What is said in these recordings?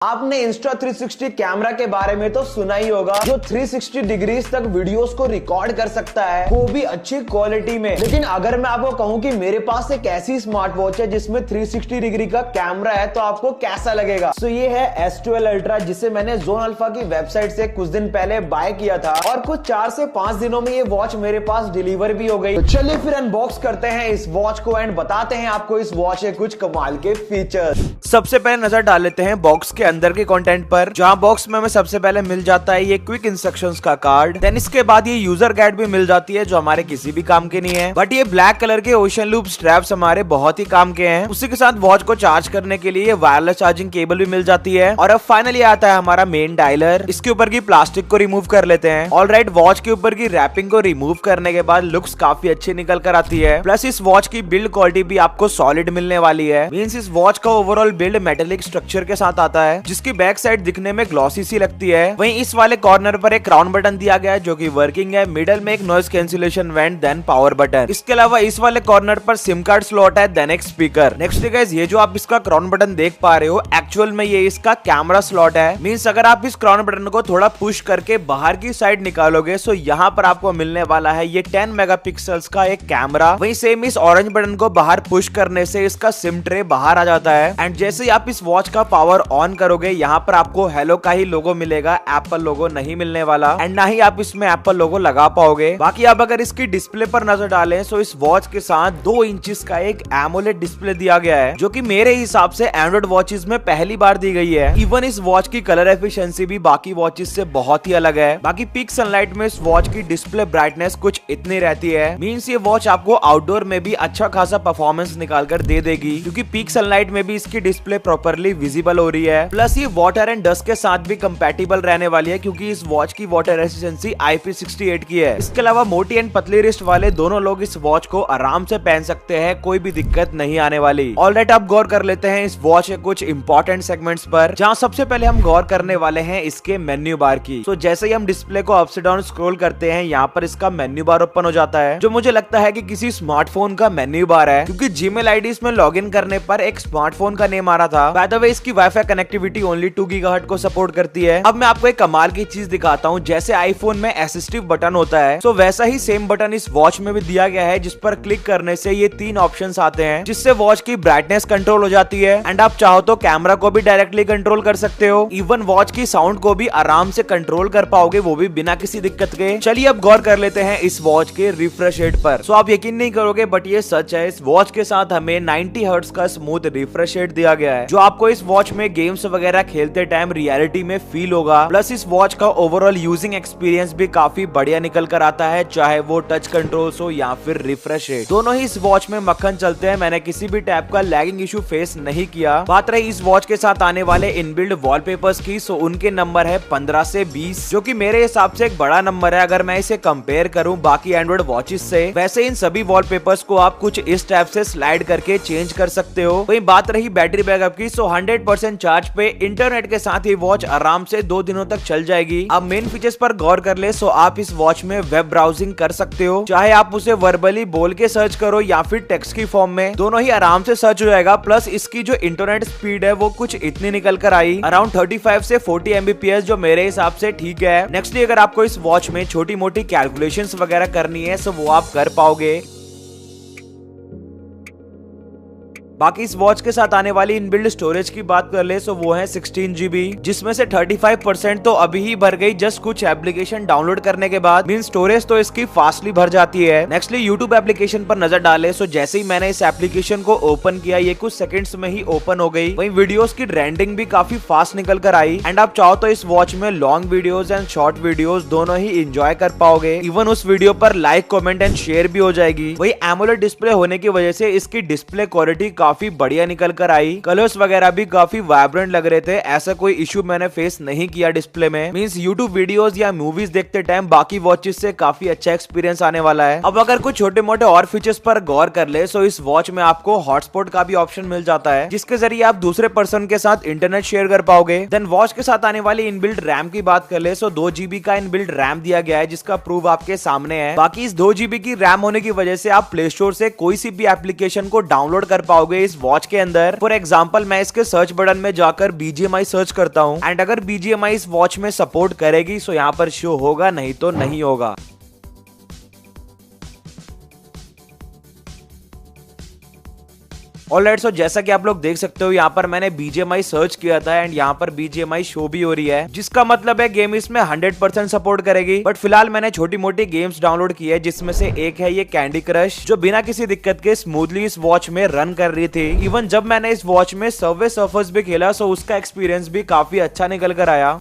आपने Insta 360 camera के बारे में तो सुना ही होगा, जो 360 डिग्रीज तक वीडियोस को रिकॉर्ड कर सकता है, वो भी अच्छी क्वालिटी में। लेकिन अगर मैं आपको कहूं कि मेरे पास एक ऐसी स्मार्ट वॉच है जिसमें 360 डिग्री का कैमरा है, तो आपको कैसा लगेगा? तो ये है S12 अल्ट्रा, जिसे मैंने जोन अल्फा की वेबसाइट से कुछ दिन पहले बाय किया था और कुछ 4 से 5 दिनों में ये वॉच मेरे पास डिलीवर भी हो गई। तो चलिए फिर अनबॉक्स करते हैं इस वॉच को एंड बताते हैं आपको इस वॉच के कुछ कमाल के फीचर्स। सबसे पहले नजर डाल लेते हैं बॉक्स के अंदर के कंटेंट पर, जहां बॉक्स में हमें सबसे पहले मिल जाता है ये क्विक इंस्ट्रक्शंस का कार्ड। देन इसके बाद ये यूजर गाइड भी मिल जाती है, जो हमारे किसी भी काम की नहीं है, बट ये ब्लैक कलर के ओशन लूप स्ट्रैप्स हमारे बहुत ही काम के हैं। उसी के साथ वॉच को चार्ज करने के लिए वायरलेस चार्जिंग केबल भी मिल जाती है। और अब फाइनली आता है हमारा मेन डायलर। इसके ऊपर की प्लास्टिक को रिमूव कर लेते हैं। ऑलराइट, वॉच के ऊपर की रैपिंग को रिमूव करने के बाद लुक्स काफी अच्छी निकल कर आती है। प्लस इस वॉच की बिल्ड क्वालिटी भी आपको सॉलिड मिलने वाली है। मींस इस वॉच का ओवरऑल बिल्ड मेटेलिक स्ट्रक्चर के साथ आता है, जिसकी बैक साइड दिखने में ग्लॉसी सी लगती है। वहीं इस वाले कॉर्नर पर एक क्राउन बटन दिया गया है, जो कि वर्किंग है। मिडल में एक noise cancellation vent, then power button. इसके अलावा इस वाले कॉर्नर पर सिम कार्ड स्लॉट है, देन एक स्पीकर। नेक्स्ट गाइस, ये जो आप इसका क्राउन बटन देख पा रहे हो, एक्चुअल में ये इसका कैमरा स्लॉट है। मींस अगर आप इस क्राउन बटन को थोड़ा पुश करके बाहर की साइड निकालोगे, सो यहाँ पर आपको मिलने वाला है ये 10 मेगापिक्सल्स का एक कैमरा। वहीं सेम इस ऑरेंज बटन को बाहर पुश करने से इसका सिम ट्रे बाहर आ जाता है। एंड जैसे ही आप इस वॉच का पावर ऑन करोगे, यहाँ पर आपको हेलो का ही लोगो मिलेगा, एप्पल लोगो नहीं मिलने वाला। एंड ना ही आप इसमें एप्पल लोगो लगा पाओगे। बाकी आप अगर इसकी डिस्प्ले पर नजर डालें, तो इस वॉच के साथ 2 इंचेस का एक एमोलेड डिस्प्ले दिया गया है, जो कि मेरे हिसाब से एंड्रॉइड वॉचेस में पहली बार दी गई है। इवन इस वॉच की कलर एफिशिएंसी भी बाकी वॉचेस से बहुत ही अलग है। बाकी पीक सनलाइट में इस वॉच की डिस्प्ले ब्राइटनेस कुछ इतनी रहती है। मींस ये वॉच आपको आउटडोर में भी अच्छा खासा परफॉर्मेंस निकाल कर दे देगी, क्योंकि पीक सनलाइट में भी इसकी डिस्प्ले प्रॉपर्ली विजिबल हो रही है। प्लस ये वाटर एंड डस्ट के साथ भी कंपैटिबल रहने वाली है, क्योंकि इस वॉच की वाटर रेजिस्टेंसी IP68 की है। इसके अलावा मोटी एंड पतली रिस्ट वाले दोनों लोग इस वॉच को आराम से पहन सकते हैं, कोई भी दिक्कत नहीं आने वाली। ऑलराइट, अब गौर कर लेते हैं इस वॉच के कुछ इंपॉर्टेंट सेगमेंट्स पर, जहां सबसे पहले हम गौर करने वाले हैं इसके मेन्यू बार की। तो जैसे ही हम डिस्प्ले को अप से डाउन स्क्रॉल करते हैं, यहाँ पर इसका मेन्यू बार ओपन हो जाता है, जो मुझे लगता है कि किसी स्मार्टफोन का मेन्यू बार है, क्योंकि जीमेल आईडी में लॉग इन करने पर एक स्मार्टफोन का नेम आ रहा था। बाय द वे, इसकी वाईफाई कनेक्टिविटी ओनली 2 गीगाहर्ट्ज को सपोर्ट करती है। अब मैं आपको एक कमाल की चीज दिखाता हूँ। जैसे आईफोन में असिस्टिव बटन होता है, तो वैसा ही सेम बटन इस वॉच में भी दिया गया है, जिस पर क्लिक करने से ये 3 ऑप्शंस आते हैं, जिससे वॉच की ब्राइटनेस कंट्रोल हो जाती है। एंड आप चाहो तो कैमरा को भी डायरेक्टली कंट्रोल कर सकते हो। इवन वॉच की साउंड को भी आराम से कंट्रोल कर पाओगे, वो भी बिना किसी दिक्कत के। चलिए अब गौर कर लेते हैं इस वॉच के रिफ्रेश रेट पर। सो आप यकीन नहीं करोगे, बट ये सच है। इस वॉच के साथ हमें 90 हर्ट्ज का स्मूथ रिफ्रेश रेट दिया गया है, जो आपको इस वॉच में गेम्स वगैरह खेलते टाइम रियलिटी में फील होगा। प्लस इस वॉच का ओवरऑल यूजिंग एक्सपीरियंस भी काफी बढ़िया निकल कर आता है, चाहे वो टच कंट्रोल्स हो या फिर रिफ्रेश रेट। दोनों ही इस वॉच में मक्खन चलते हैं। मैंने किसी भी टाइप का लैगिंग इशू फेस नहीं किया। बात रही इस वॉच के साथ आने वाले इनबिल्ड वॉलपेपर्स की, सो उनके नंबर है 15 से 20, जो कि मेरे हिसाब से एक बड़ा नंबर है अगर मैं इसे कंपेयर करूं बाकी एंड्रॉइड वॉचेस से। वैसे इन सभी वॉलपेपर्स को आप कुछ इस टाइप से स्लाइड करके चेंज कर सकते हो। वहीं बात रही बैटरी बैकअप की, सो 100% चार्ज पे इंटरनेट के साथ ये वॉच आराम से 2 दिनों तक चल जाएगी। अब मेन फीचर्स पर गौर कर ले, सो आप इस वॉच में वेब ब्राउजिंग कर सकते हो, चाहे आप उसे वर्बली बोल के सर्च करो या फिर टेक्स्ट की फॉर्म में, दोनों ही आराम से सर्च हो जाएगा। प्लस इसकी जो इंटरनेट स्पीड है वो कुछ इतनी निकल कर आई, अराउंड 35 से 40 MBPS, जो मेरे हिसाब से ठीक है। नेक्स्टली, अगर आपको इस वॉच में छोटी मोटी कैलकुलेशंस वगैरह करनी है, सो वो आप कर पाओगे। बाकी इस वॉच के साथ आने वाली इनबिल्ड स्टोरेज की बात कर ले, सो वो है 16 GB, जिसमें से 35% तो अभी ही भर गई जस्ट कुछ एप्लीकेशन डाउनलोड करने के बाद। मीन स्टोरेज तो इसकी फास्टली भर जाती है। नेक्स्टली, यूट्यूब एप्लीकेशन पर नजर डाले, सो जैसे ही मैंने इस एप्लीकेशन को ओपन किया, ये कुछ सेकंड्स में ही ओपन हो गई। वहीं वीडियोस की रेंडरिंग भी काफी फास्ट निकल कर आई। एंड आप चाहो तो इस वॉच में long videos and short videos दोनों ही एंजॉय कर पाओगे। इवन उस वीडियो पर लाइक, कमेंट एंड शेयर भी हो जाएगी। वही एमोलेड डिस्प्ले होने की वजह से इसकी डिस्प्ले क्वालिटी काफी बढ़िया निकल कर आई। कलर्स वगैरह भी काफी वाइब्रेंट लग रहे थे। ऐसा कोई इश्यू मैंने फेस नहीं किया डिस्प्ले में। मींस यूट्यूब वीडियोस या मूवीज देखते टाइम बाकी वॉचेस से काफी अच्छा एक्सपीरियंस आने वाला है। अब अगर कुछ छोटे मोटे और फीचर्स पर गौर कर ले, सो इस वॉच में आपको हॉटस्पॉट का भी ऑप्शन मिल जाता है, जिसके जरिए आप दूसरे पर्सन के साथ इंटरनेट शेयर कर पाओगे। देन वॉच के साथ आने वाली इनबिल्ड रैम की बात कर ले, सो 2 GB का इनबिल्ड रैम दिया गया है, जिसका प्रूफ आपके सामने है। बाकी इस 2 GB की रैम होने की वजह से आप प्ले स्टोर से कोई सी भी एप्लीकेशन को डाउनलोड कर पाओगे होंगे इस वॉच के अंदर। फॉर एग्जाम्पल मैं इसके सर्च बटन में जाकर BGMI सर्च करता हूँ एंड अगर BGMI इस वॉच में सपोर्ट करेगी तो यहाँ पर शो होगा, नहीं तो नहीं होगा। ऑलराइट, सो जैसा कि आप लोग देख सकते हो यहाँ पर मैंने BGMI सर्च किया था एंड यहाँ पर BGMI शो भी हो रही है, जिसका मतलब है गेम इसमें 100% सपोर्ट करेगी। बट फिलहाल मैंने छोटी मोटी गेम्स डाउनलोड की है, जिसमें से एक है ये कैंडी क्रश, जो बिना किसी दिक्कत के स्मूथली इस वॉच में रन कर रही थी। इवन जब मैंने इस वॉच में सबवे सर्फर्स भी खेला सो उसका एक्सपीरियंस भी काफी अच्छा निकल कर आया।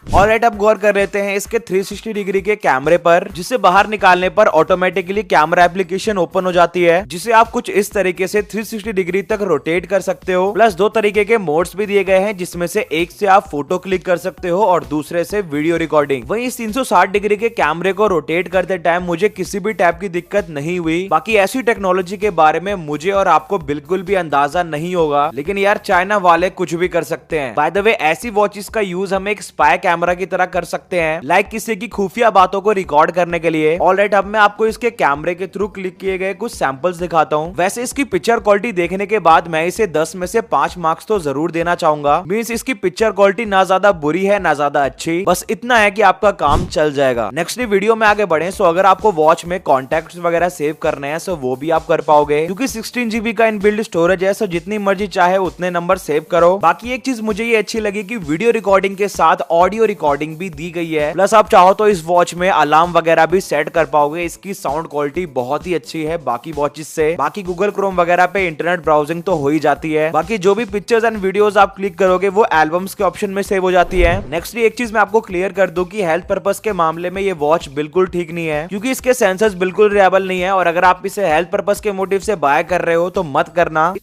ऑलराइट, अब गौर कर लेते हैं इसके 360 डिग्री के कैमरे पर, जिसे बाहर निकालने पर ऑटोमेटिकली कैमरा एप्लीकेशन ओपन हो जाती है, जिसे आप कुछ इस तरीके से 360 डिग्री तक रोटेट कर सकते हो। प्लस 2 तरीके के मोड्स भी दिए गए हैं, जिसमें से एक से आप फोटो क्लिक कर सकते हो और दूसरे से वीडियो रिकॉर्डिंग। वहीं इस 360 डिग्री के कैमरे को रोटेट करते टाइम मुझे किसी भी टाइप की दिक्कत नहीं हुई। बाकी ऐसी टेक्नोलॉजी के बारे में मुझे और आपको बिल्कुल भी अंदाजा नहीं होगा, लेकिन यार चाइना वाले कुछ भी कर सकते हैं। बाय द वे, ऐसी वॉचेस का यूज हम एक स्पाई कैमरा की तरह कर सकते हैं, लाइक किसी की खुफिया बातों को रिकॉर्ड करने के लिए। ऑलराइट, अब मैं आपको इसके कैमरे के थ्रू क्लिक किए गए कुछ सैंपल्स दिखाता हूं। वैसे इसकी पिक्चर क्वालिटी देखने के बाद मैं इसे 10 में से 5 मार्क्स तो जरूर देना चाहूंगा। मींस इसकी पिक्चर क्वालिटी ना ज्यादा बुरी है ना ज्यादा अच्छी, बस इतना है कि आपका काम चल जाएगा। नेक्स्ट वीडियो में आगे बढ़े, सो अगर आपको वॉच में कॉन्टैक्ट्स वगैरह सेव करने हैं सो वो भी आप कर पाओगे, क्योंकि 16 GB का इनबिल्ट स्टोरेज है, सो जितनी मर्जी चाहे उतने नंबर सेव करो। बाकी एक चीज मुझे ये अच्छी लगी कि वीडियो रिकॉर्डिंग के साथ ऑडियो रिकॉर्डिंग भी दी गई है। प्लस आप चाहो तो इस वॉच में अलार्म वगैरह भी सेट कर पाओगे। इसकी साउंड क्वालिटी बहुत ही अच्छी है बाकी वॉचेस से। बाकी गूगल क्रोम वगैरह पे इंटरनेट ब्राउजिंग तो हो ही जाती है। बाकी जो भी पिक्चर्स एंड वीडियोस आप क्लिक करोगे वो एल्बम्स के ऑप्शन में सेव हो जाती है। नेक्स्ट एक चीज मैं आपको क्लियर कर दूं कि हेल्थ पर्पस के मामले में ये वॉच बिल्कुल ठीक नहीं है, क्योंकि इसके सेंसर्स बिल्कुल रिलायबल नहीं है, और अगर आप इसे हेल्थ पर्पस के मोटिव से बाय कर रहे हो तो मत करना।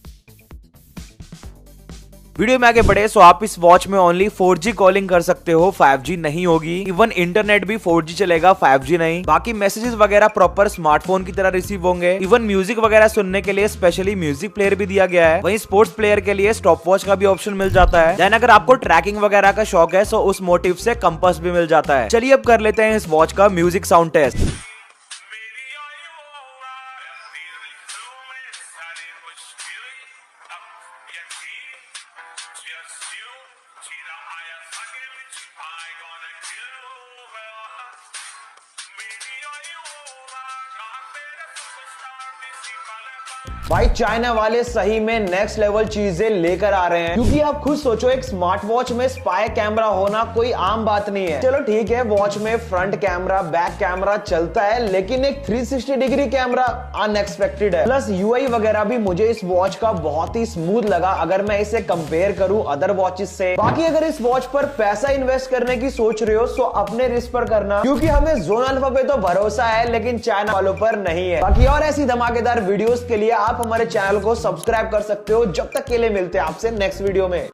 वीडियो में आगे बढ़े, सो आप इस वॉच में ओनली 4G कॉलिंग कर सकते हो, 5G नहीं होगी। इवन इंटरनेट भी 4G चलेगा, 5G नहीं। बाकी मैसेजेस वगैरह प्रॉपर स्मार्टफोन की तरह रिसीव होंगे। इवन म्यूजिक वगैरह सुनने के लिए स्पेशली म्यूजिक प्लेयर भी दिया गया है। वहीं स्पोर्ट्स प्लेयर के लिए स्टॉप वॉच का भी ऑप्शन मिल जाता है। देन अगर आपको ट्रैकिंग वगैरह का शौक है सो उस मोटिव से कंपास भी मिल जाता है। चलिए अब कर लेते हैं इस वॉच का म्यूजिक साउंड टेस्ट। भाई चाइना वाले सही में नेक्स्ट लेवल चीजें लेकर आ रहे हैं, क्योंकि आप खुद सोचो एक स्मार्ट वॉच में स्पाई कैमरा होना कोई आम बात नहीं है। चलो ठीक है, वॉच में फ्रंट कैमरा बैक कैमरा चलता है, लेकिन एक 360 डिग्री कैमरा अनएक्सपेक्टेड है। प्लस यूआई वगैरह भी मुझे इस वॉच का बहुत ही स्मूथ लगा, अगर मैं इसे कंपेयर करूं अदर वॉचेस से। बाकी अगर इस वॉच पर पैसा इन्वेस्ट करने की सोच रहे हो तो अपने रिस्क पर करना, क्योंकि हमें जोन अल्फा पे तो भरोसा है लेकिन चाइना वालों पर नहीं है। बाकी और ऐसी धमाकेदार वीडियोस के लिए आप हमारे चैनल को सब्सक्राइब कर सकते हो। जब तक के लिए मिलते हैं आपसे नेक्स्ट वीडियो में।